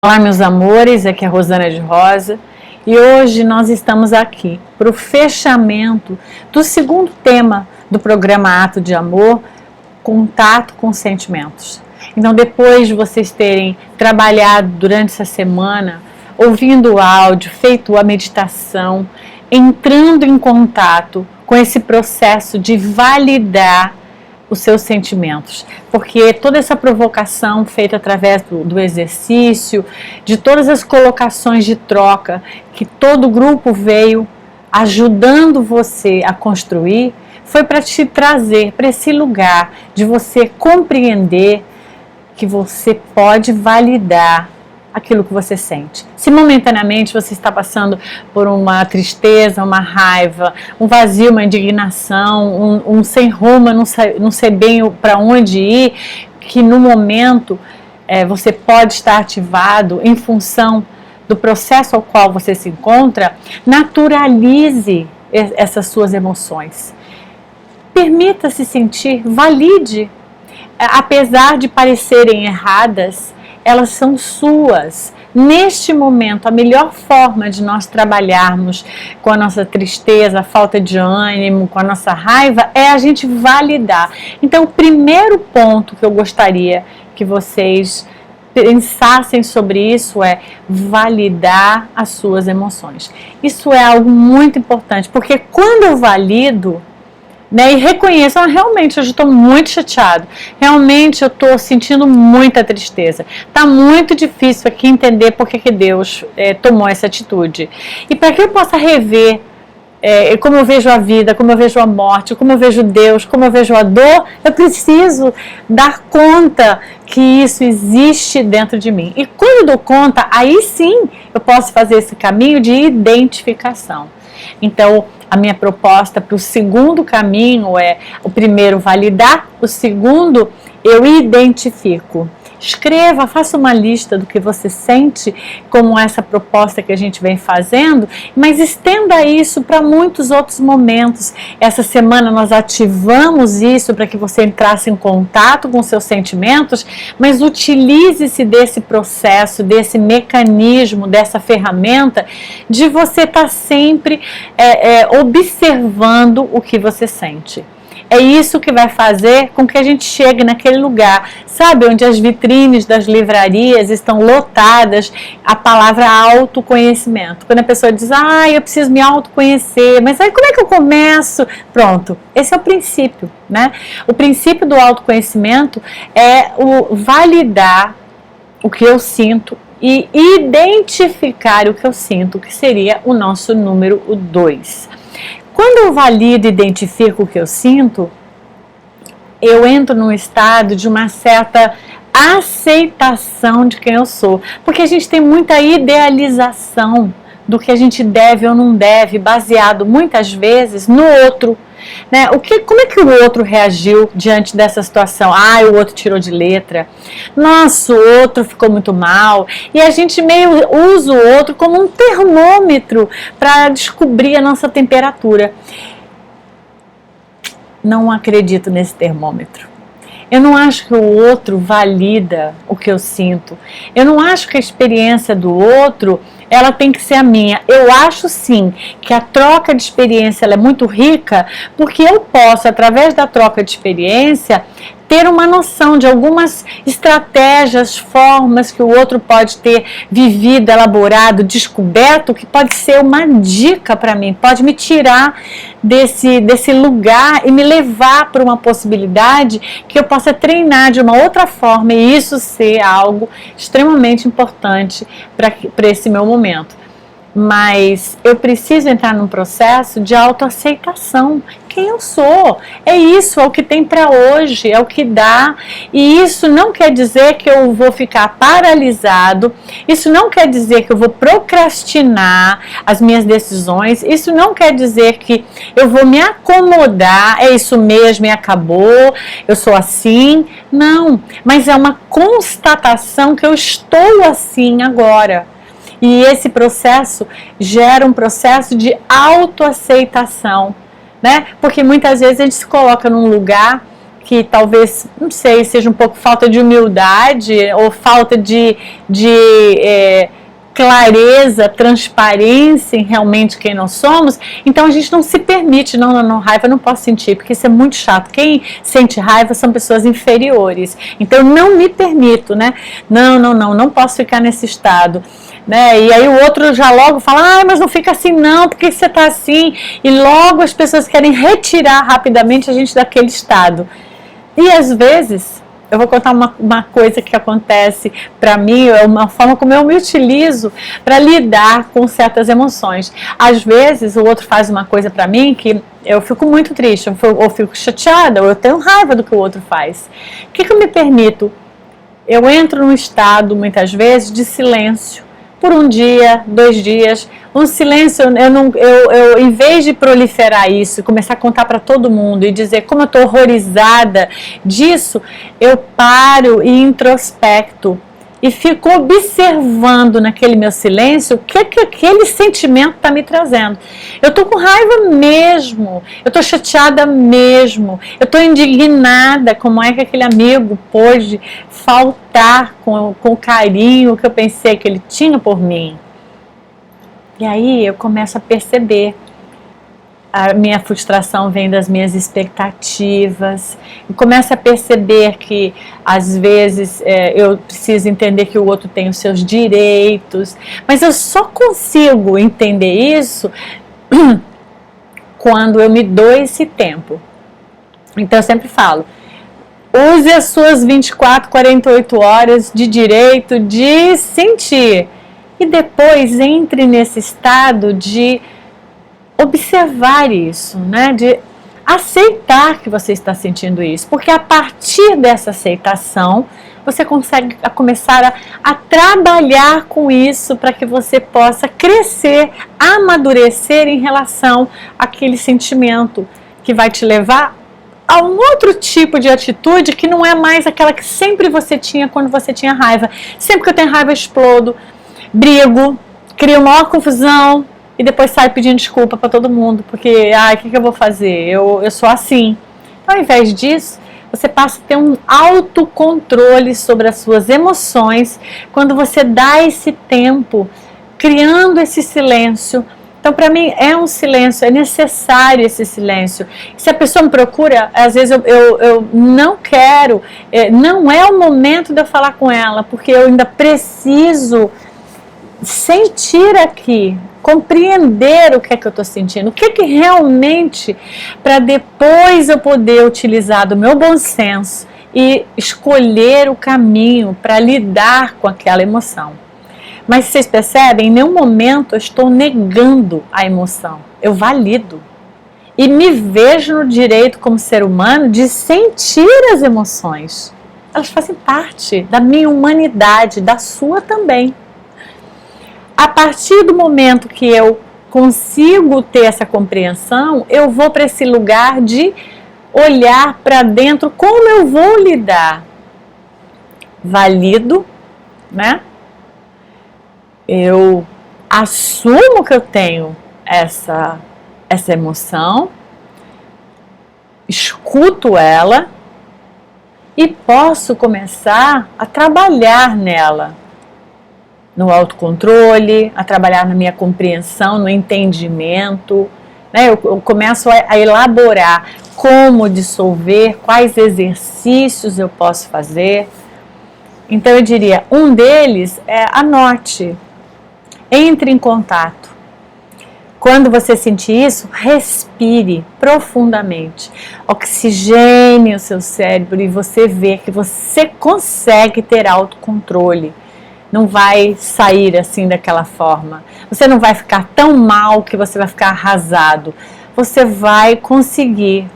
Olá, meus amores, aqui é a Rosana de Rosa e hoje nós estamos aqui para o fechamento do segundo tema do programa Ato de Amor, Contato com Sentimentos. Então, depois de vocês terem trabalhado durante essa semana, ouvindo o áudio, feito a meditação, entrando em contato com esse processo de validar os seus sentimentos, porque toda essa provocação feita através do exercício, de todas as colocações de troca que todo o grupo veio ajudando você a construir, foi para te trazer para esse lugar de você compreender que você pode validar aquilo que você sente. Se momentaneamente você está passando por uma tristeza, uma raiva, um vazio, uma indignação, um sem rumo, não sei bem para onde ir, que no momento você pode estar ativado em função do processo ao qual você se encontra, naturalize essas suas emoções. Permita-se sentir, valide. Apesar de parecerem erradas, elas são suas. Neste momento, a melhor forma de nós trabalharmos com a nossa tristeza, a falta de ânimo, com a nossa raiva, é a gente validar. Então, o primeiro ponto que eu gostaria que vocês pensassem sobre isso é validar as suas emoções. Isso é algo muito importante, porque quando eu valido, e reconheço, realmente hoje eu estou muito chateado, realmente eu estou sentindo muita tristeza, está muito difícil aqui entender por que Deus tomou essa atitude, e para que eu possa rever como eu vejo a vida, como eu vejo a morte, como eu vejo Deus, como eu vejo a dor, eu preciso dar conta que isso existe dentro de mim, e quando eu dou conta, aí sim eu posso fazer esse caminho de identificação. Então, a minha proposta para o segundo caminho é, o primeiro, validar, o segundo, eu identifico. Escreva, faça uma lista do que você sente, como essa proposta que a gente vem fazendo, mas estenda isso para muitos outros momentos. Essa semana nós ativamos isso para que você entrasse em contato com seus sentimentos, mas utilize-se desse processo, desse mecanismo, dessa ferramenta, de você estar sempre observando o que você sente. É isso que vai fazer com que a gente chegue naquele lugar, sabe, onde as vitrines das livrarias estão lotadas a palavra autoconhecimento. Quando a pessoa diz, eu preciso me autoconhecer, mas aí como é que eu começo? Pronto, esse é o princípio, né? O princípio do autoconhecimento é o validar o que eu sinto e identificar o que eu sinto, que seria o nosso número 2. Quando eu valido e identifico o que eu sinto, eu entro num estado de uma certa aceitação de quem eu sou. Porque a gente tem muita idealização do que a gente deve ou não deve, baseado muitas vezes no outro. Né? Como é que o outro reagiu diante dessa situação? O outro tirou de letra. Nossa, o outro ficou muito mal. E a gente meio usa o outro como um termômetro para descobrir a nossa temperatura. Não acredito nesse termômetro. Eu não acho que o outro valida o que eu sinto. Eu não acho que a experiência do outro ela tem que ser a minha. Eu acho sim que a troca de experiência ela é muito rica, porque eu posso, através da troca de experiência, ter uma noção de algumas estratégias, formas que o outro pode ter vivido, elaborado, descoberto, que pode ser uma dica para mim, pode me tirar desse lugar e me levar para uma possibilidade que eu possa treinar de uma outra forma e isso ser algo extremamente importante para esse meu momento. Mas eu preciso entrar num processo de autoaceitação. Quem eu sou? É isso, é o que tem para hoje, é o que dá. E isso não quer dizer que eu vou ficar paralisado, isso não quer dizer que eu vou procrastinar as minhas decisões, isso não quer dizer que eu vou me acomodar, é isso mesmo e acabou, eu sou assim. Não, mas é uma constatação que eu estou assim agora. E esse processo gera um processo de autoaceitação, né? Porque muitas vezes a gente se coloca num lugar que talvez, não sei, seja um pouco falta de humildade ou falta de clareza, transparência em realmente quem nós somos, então a gente não se permite, não, raiva eu não posso sentir, porque isso é muito chato. Quem sente raiva são pessoas inferiores, então eu não me permito, né? Não posso ficar nesse estado, né? E aí o outro já logo fala, mas não fica assim não, por que você tá assim? E logo as pessoas querem retirar rapidamente a gente daquele estado. E às vezes, eu vou contar uma coisa que acontece para mim, é uma forma como eu me utilizo para lidar com certas emoções. Às vezes o outro faz uma coisa para mim que eu fico muito triste, ou fico chateada, ou eu tenho raiva do que o outro faz. O que eu me permito? Eu entro num estado, muitas vezes, de silêncio. Por um dia, 2 dias, um silêncio, eu em vez de proliferar isso, começar a contar para todo mundo e dizer como eu estou horrorizada disso, eu paro e introspecto e fico observando naquele meu silêncio o que aquele sentimento está me trazendo. Eu estou com raiva mesmo, eu estou chateada mesmo, eu estou indignada, como é que aquele amigo pôde faltar com o carinho que eu pensei que ele tinha por mim. E aí eu começo a perceber. A minha frustração vem das minhas expectativas. Eu começo a perceber que, às vezes, eu preciso entender que o outro tem os seus direitos. Mas eu só consigo entender isso quando eu me dou esse tempo. Então, eu sempre falo, use as suas 24, 48 horas de direito de sentir. E depois entre nesse estado de observar isso, né? De aceitar que você está sentindo isso, porque a partir dessa aceitação você consegue começar a trabalhar com isso para que você possa crescer, amadurecer em relação àquele sentimento que vai te levar a um outro tipo de atitude que não é mais aquela que sempre você tinha quando você tinha raiva. Sempre que eu tenho raiva eu explodo, brigo, crio maior confusão, e depois sai pedindo desculpa para todo mundo, porque, o que eu vou fazer? Eu sou assim. Então, ao invés disso, você passa a ter um autocontrole sobre as suas emoções, quando você dá esse tempo, criando esse silêncio. Então, para mim, é um silêncio, é necessário esse silêncio. Se a pessoa me procura, às vezes eu não quero, não é o momento de eu falar com ela, porque eu ainda preciso sentir aqui, compreender o que é que eu estou sentindo, o que é que realmente, para depois eu poder utilizar do meu bom senso e escolher o caminho para lidar com aquela emoção. Mas vocês percebem, em nenhum momento eu estou negando a emoção, eu valido. E me vejo no direito como ser humano de sentir as emoções. Elas fazem parte da minha humanidade, da sua também. A partir do momento que eu consigo ter essa compreensão, eu vou para esse lugar de olhar para dentro como eu vou lidar. Valido, né? Eu assumo que eu tenho essa emoção, escuto ela e posso começar a trabalhar nela. No autocontrole, a trabalhar na minha compreensão, no entendimento, né? Eu começo a elaborar como dissolver, quais exercícios eu posso fazer. Então eu diria, um deles é anote, entre em contato. Quando você sentir isso, respire profundamente, oxigene o seu cérebro e você vê que você consegue ter autocontrole. Não vai sair assim daquela forma. Você não vai ficar tão mal que você vai ficar arrasado. Você vai conseguir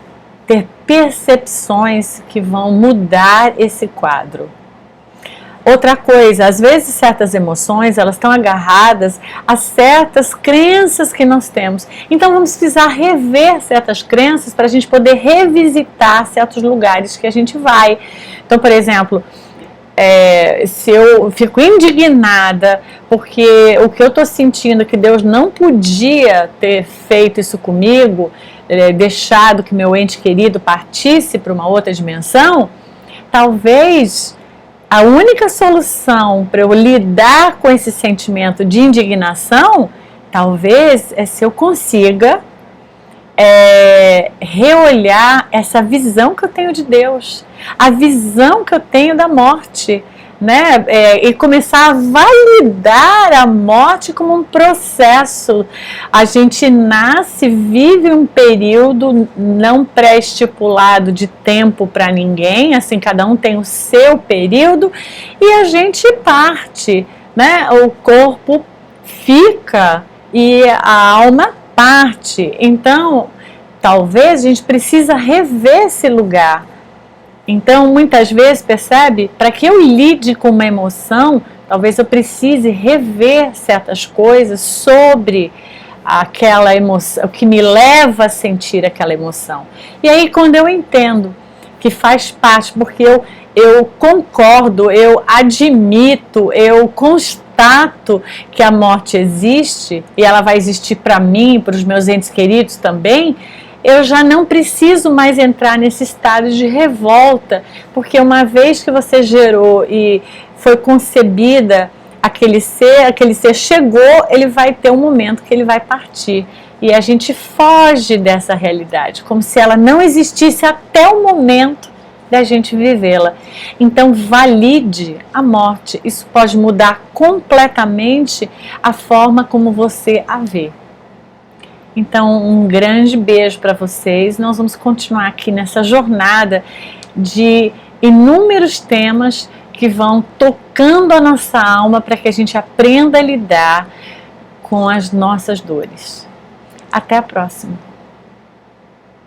ter percepções que vão mudar esse quadro. Outra coisa, às vezes certas emoções, elas estão agarradas a certas crenças que nós temos. Então vamos precisar rever certas crenças para a gente poder revisitar certos lugares que a gente vai. Então, por exemplo, se eu fico indignada porque o que eu estou sentindo é que Deus não podia ter feito isso comigo, deixado que meu ente querido partisse para uma outra dimensão, talvez a única solução para eu lidar com esse sentimento de indignação, talvez é se eu consiga reolhar essa visão que eu tenho de Deus, a visão que eu tenho da morte, né? E começar a validar a morte como um processo. A gente nasce, vive um período não pré-estipulado de tempo para ninguém, assim, cada um tem o seu período, e a gente parte, né? O corpo fica e a alma parte. Então, talvez a gente precisa rever esse lugar. Então, muitas vezes, percebe? Para que eu lide com uma emoção, talvez eu precise rever certas coisas sobre aquela emoção, o que me leva a sentir aquela emoção. E aí, quando eu entendo que faz parte, porque eu concordo, eu admito, eu constato que a morte existe, e ela vai existir para mim, para os meus entes queridos também, eu já não preciso mais entrar nesse estado de revolta, porque uma vez que você gerou e foi concebida aquele ser chegou, ele vai ter um momento que ele vai partir. E a gente foge dessa realidade, como se ela não existisse até o momento da gente vivê-la. Então, valide a morte. Isso pode mudar completamente a forma como você a vê. Então, um grande beijo para vocês. Nós vamos continuar aqui nessa jornada de inúmeros temas que vão tocando a nossa alma para que a gente aprenda a lidar com as nossas dores. Até a próxima!